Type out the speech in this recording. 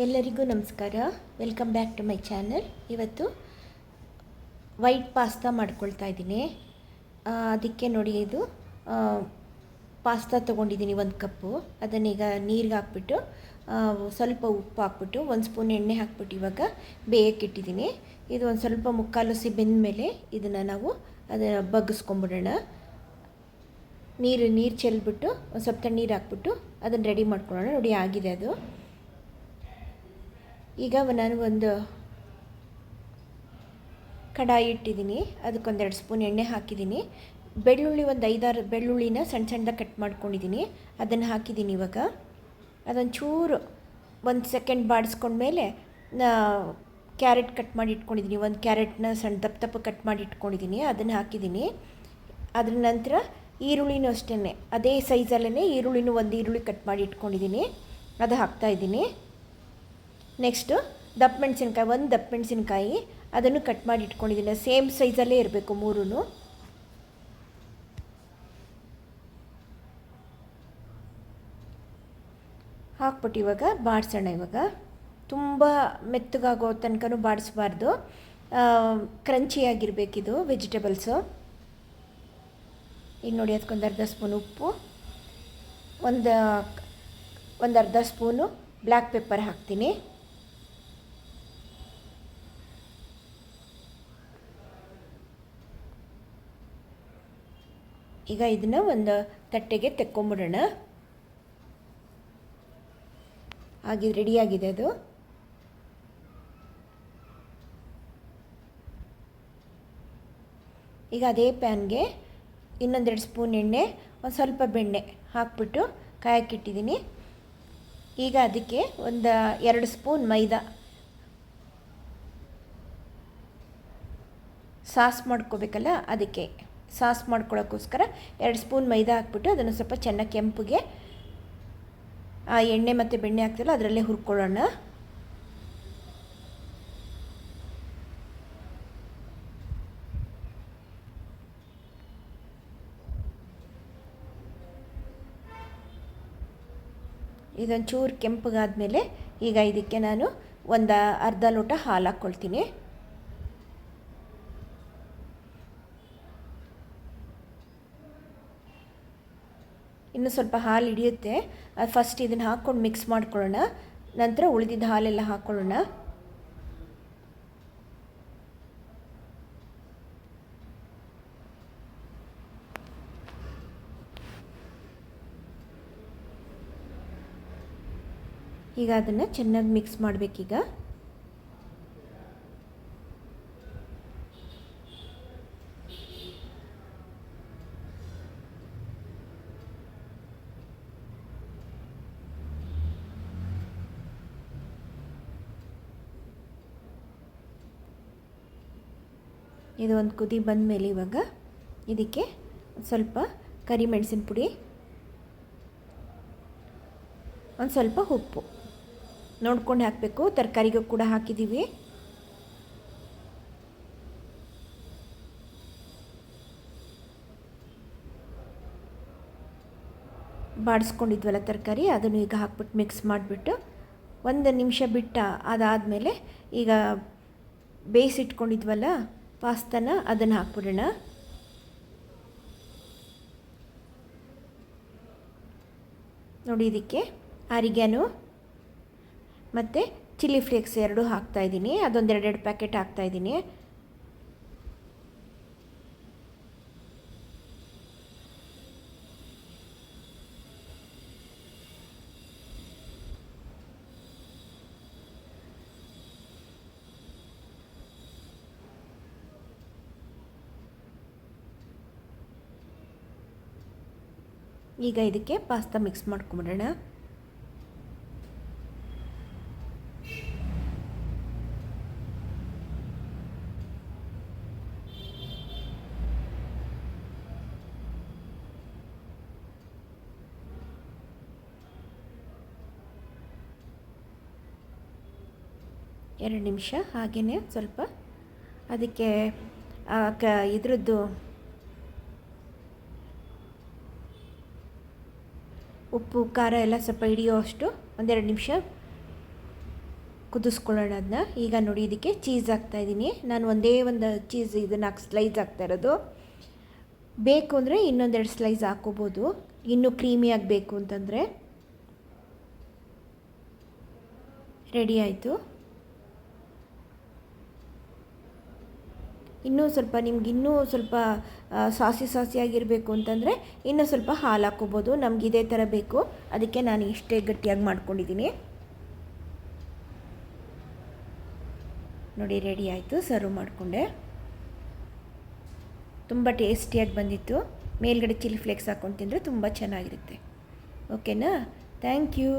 ಎಲ್ಲರಿಗೂ ನಮಸ್ಕಾರ. Welcome back to my channel. ಇವತ್ತು ವೈಟ್ ಪಾಸ್ತಾ ಮಾಡ್ಕೊಳ್ತಾ ಇದ್ದೀನಿ. ಅದಕ್ಕೆ ನೋಡಿ, ಇದು ಪಾಸ್ತಾ ತೊಗೊಂಡಿದ್ದೀನಿ 1 ಕಪ್ಪು. ಅದನ್ನೀಗ ನೀರಿಗೆ ಹಾಕ್ಬಿಟ್ಟು ಸ್ವಲ್ಪ ಉಪ್ಪು ಹಾಕ್ಬಿಟ್ಟು 1 ಸ್ಪೂನ್ ಎಣ್ಣೆ ಹಾಕ್ಬಿಟ್ಟು ಇವಾಗ ಬೇಯಕ್ಕಿಟ್ಟಿದ್ದೀನಿ. ಇದು ಒಂದು ಸ್ವಲ್ಪ ಮುಕ್ಕಾಲು ಹಸಿ ಬೆಂದ ಮೇಲೆ ಇದನ್ನು ನಾವು ಅದನ್ನು ಬಗ್ಗಿಸ್ಕೊಂಬಿಡೋಣ. ನೀರು ಚೆಲ್ಬಿಟ್ಟು ಒಂದು ಸ್ವಲ್ಪ ತಣ್ಣೀರು ಹಾಕ್ಬಿಟ್ಟು ಅದನ್ನು ರೆಡಿ ಮಾಡ್ಕೊಳ್ಳೋಣ. ನೋಡಿ, ಆಗಿದೆ ಅದು. ಈಗ ನಾನು ಒಂದು ಕಡಾಯಿ ಇಟ್ಟಿದ್ದೀನಿ, ಅದಕ್ಕೊಂದೆರಡು ಸ್ಪೂನ್ ಎಣ್ಣೆ ಹಾಕಿದ್ದೀನಿ. ಬೆಳ್ಳುಳ್ಳಿ ಒಂದು 5-6 ಬೆಳ್ಳುಳ್ಳಿನ ಸಣ್ಣ ಸಣ್ಣದಾಗಿ ಕಟ್ ಮಾಡ್ಕೊಂಡಿದ್ದೀನಿ, ಅದನ್ನು ಹಾಕಿದ್ದೀನಿ. ಇವಾಗ ಅದೊಂದು ಚೂರು 1 ಸೆಕೆಂಡ್ ಬಾಡಿಸ್ಕೊಂಡ್ಮೇಲೆ ಕ್ಯಾರೆಟ್ ಕಟ್ ಮಾಡಿ ಇಟ್ಕೊಂಡಿದ್ದೀನಿ. 1 ಕ್ಯಾರೆಟ್ನ ಸಣ್ಣ ದಪ್ಪ ಕಟ್ ಮಾಡಿ ಇಟ್ಕೊಂಡಿದ್ದೀನಿ, ಅದನ್ನು ಹಾಕಿದ್ದೀನಿ. ಅದ್ರ ನಂತರ ಈರುಳ್ಳಿನೂ ಅಷ್ಟೇ ಅದೇ ಸೈಜಲ್ಲೇ ಈರುಳ್ಳಿನೂ 1 ಈರುಳ್ಳಿ ಕಟ್ ಮಾಡಿ ಇಟ್ಕೊಂಡಿದ್ದೀನಿ, ಅದು ಹಾಕ್ತಾಯಿದ್ದೀನಿ. ನೆಕ್ಸ್ಟು ದಪ್ಪ ಮೆಣಸಿನ್ಕಾಯಿ, 1 ದಪ್ಪ ಮೆಣಸಿನ್ಕಾಯಿ ಅದನ್ನು ಕಟ್ ಮಾಡಿ ಇಟ್ಕೊಂಡಿದ್ದೀನಿ. ಸೇಮ್ ಸೈಜಲ್ಲೇ ಇರಬೇಕು 3. ಹಾಕ್ಬಿಟ್ಟು ಇವಾಗ ಬಾಡಿಸೋಣ. ಇವಾಗ ತುಂಬ ಮೆತ್ತಗಾಗೋ ತನಕನೂ ಬಾಡಿಸ್ಬಾರ್ದು, ಕ್ರಂಚಿಯಾಗಿರಬೇಕಿದು ವೆಜಿಟೇಬಲ್ಸು. ಈಗ ನೋಡಿ, ಅದಕ್ಕೊಂದು ಅರ್ಧ ಸ್ಪೂನ್ ಉಪ್ಪು, ಒಂದು ಅರ್ಧ ಸ್ಪೂನು ಬ್ಲ್ಯಾಕ್ ಪೆಪ್ಪರ್ ಹಾಕ್ತೀನಿ. ಈಗ ಇದನ್ನು ಒಂದು ತಟ್ಟೆಗೆ ತೆಕ್ಕೊಂಬಿಡೋಣ. ಹಾಗೆ ರೆಡಿಯಾಗಿದೆ ಅದು. ಈಗ ಅದೇ ಪ್ಯಾನ್ಗೆ ಇನ್ನೊಂದೆರಡು ಸ್ಪೂನ್ ಎಣ್ಣೆ, ಒಂದು ಸ್ವಲ್ಪ ಬೆಣ್ಣೆ ಹಾಕ್ಬಿಟ್ಟು ಕಾಯಕ್ಕಿಟ್ಟಿದ್ದೀನಿ. ಈಗ ಅದಕ್ಕೆ ಒಂದು 2 ಸ್ಪೂನ್ ಮೈದಾ, ಸಾಸ್ ಮಾಡ್ಕೋಬೇಕಲ್ಲ, ಅದಕ್ಕೆ ಸಾಸ್ ಮಾಡ್ಕೊಳ್ಳೋಕ್ಕೋಸ್ಕರ 2 ಸ್ಪೂನ್ ಮೈದಾ ಹಾಕ್ಬಿಟ್ಟು ಅದನ್ನು ಸ್ವಲ್ಪ ಚೆನ್ನಾಗಿ ಕೆಂಪಗೆ ಆ ಎಣ್ಣೆ ಮತ್ತು ಬೆಣ್ಣೆ ಹಾಕ್ತಿಲ್ಲ ಅದರಲ್ಲೇ ಹುರ್ಕೊಳ್ಳೋಣ. ಇದೊಂಚೂರು ಕೆಂಪಗಾದಮೇಲೆ ಈಗ ಇದಕ್ಕೆ ನಾನು ಒಂದು ಅರ್ಧ ಲೋಟ ಹಾಲು ಹಾಕ್ಕೊಳ್ತೀನಿ. ಇನ್ನು ಸ್ವಲ್ಪ ಹಾಲು ಹಿಡಿಯುತ್ತೆ, ಫಸ್ಟ್ ಇದನ್ನು ಹಾಕ್ಕೊಂಡು ಮಿಕ್ಸ್ ಮಾಡ್ಕೊಳ್ಳೋಣ. ನಂತರ ಉಳಿದಿದ್ದ ಹಾಲೆಲ್ಲ ಹಾಕ್ಕೊಳ್ಳೋಣ. ಈಗ ಅದನ್ನು ಚೆನ್ನಾಗಿ ಮಿಕ್ಸ್ ಮಾಡಬೇಕೀಗ. ಇದು ಒಂದು ಕುದಿ ಬಂದ ಮೇಲೆ ಇವಾಗ ಇದಕ್ಕೆ ಸ್ವಲ್ಪ ಕರಿಮೆಣಸಿನ ಪುಡಿ, ಒಂದು ಸ್ವಲ್ಪ ಉಪ್ಪು ನೋಡ್ಕೊಂಡು ಹಾಕಬೇಕು. ತರಕಾರಿಗೂ ಕೂಡ ಹಾಕಿದ್ದೀವಿ. ಬಾಡಿಸ್ಕೊಂಡಿದ್ವಲ್ಲ ತರಕಾರಿ, ಅದನ್ನು ಈಗ ಹಾಕ್ಬಿಟ್ಟು ಮಿಕ್ಸ್ ಮಾಡಿಬಿಟ್ಟು 1 ನಿಮಿಷ ಬಿಟ್ಟು ಅದಾದಮೇಲೆ ಈಗ ಬೇಯಿಸಿಟ್ಕೊಂಡಿದ್ವಲ್ಲ ಪಾಸ್ತಾನ ಅದನ್ನು ಹಾಕ್ಬಿಡೋಣ. ನೋಡಿ, ಇದಕ್ಕೆ ಆರಿಗ್ಯಾನೋ ಮತ್ತು ಚಿಲ್ಲಿ ಫ್ಲೇಕ್ಸ್ 2 ಹಾಕ್ತಾಯಿದ್ದೀನಿ. ಅದೊಂದು 2 ಪ್ಯಾಕೆಟ್ ಹಾಕ್ತಾಯಿದ್ದೀನಿ. ಈಗ ಇದಕ್ಕೆ ಪಾಸ್ತಾ ಮಿಕ್ಸ್ ಮಾಡ್ಕೊಂಬಿಡೋಣ. ಎರಡು ನಿಮಿಷ ಹಾಗೆಯೇ ಸ್ವಲ್ಪ ಅದಕ್ಕೆ ಇದ್ರದ್ದು ಉಪ್ಪು ಖಾರ ಎಲ್ಲ ಸ್ವಲ್ಪ ಹಿಡಿಯೋ ಅಷ್ಟು 1-2 ನಿಮಿಷ ಕುದಿಸ್ಕೊಳ್ಳೋಣ ಅದನ್ನ. ಈಗ ನೋಡಿ ಇದಕ್ಕೆ ಚೀಸ್ ಹಾಕ್ತಾಯಿದ್ದೀನಿ ನಾನು. ಒಂದೇ ಒಂದು ಚೀಸ್ ಇದನ್ನು ಸ್ಲೈಸ್ ಹಾಕ್ತಾ ಇರೋದು. ಬೇಕು ಅಂದರೆ ಇನ್ನೊಂದೆರಡು ಸ್ಲೈಸ್ ಹಾಕ್ಕೋಬೋದು, ಇನ್ನೂ ಕ್ರೀಮಿಯಾಗಿ ಬೇಕು ಅಂತಂದರೆ. ರೆಡಿ ಆಯಿತು. ಇನ್ನೂ ಸ್ವಲ್ಪ ನಿಮ್ಗೆ ಇನ್ನೂ ಸ್ವಲ್ಪ ಸಾಸಿಯಾಗಿರಬೇಕು ಅಂತಂದರೆ ಇನ್ನೂ ಸ್ವಲ್ಪ ಹಾಲು ಹಾಕ್ಕೋಬೋದು. ನಮ್ಗೆ ಇದೇ ಥರ ಬೇಕು, ಅದಕ್ಕೆ ನಾನು ಇಷ್ಟೇ ಗಟ್ಟಿಯಾಗಿ ಮಾಡ್ಕೊಂಡಿದ್ದೀನಿ. ನೋಡಿ ರೆಡಿ ಆಯಿತು, ಸರ್ವ್ ಮಾಡಿಕೊಂಡೆ. ತುಂಬ ಟೇಸ್ಟಿಯಾಗಿ ಬಂದಿತ್ತು. ಮೇಲ್ಗಡೆ ಚಿಲ್ಲಿ ಫ್ಲೇಕ್ಸ್ ಹಾಕ್ಕೊಂಡು ತಿಂದರೆ ತುಂಬ ಚೆನ್ನಾಗಿರುತ್ತೆ. ಓಕೆನಾ? Thank you.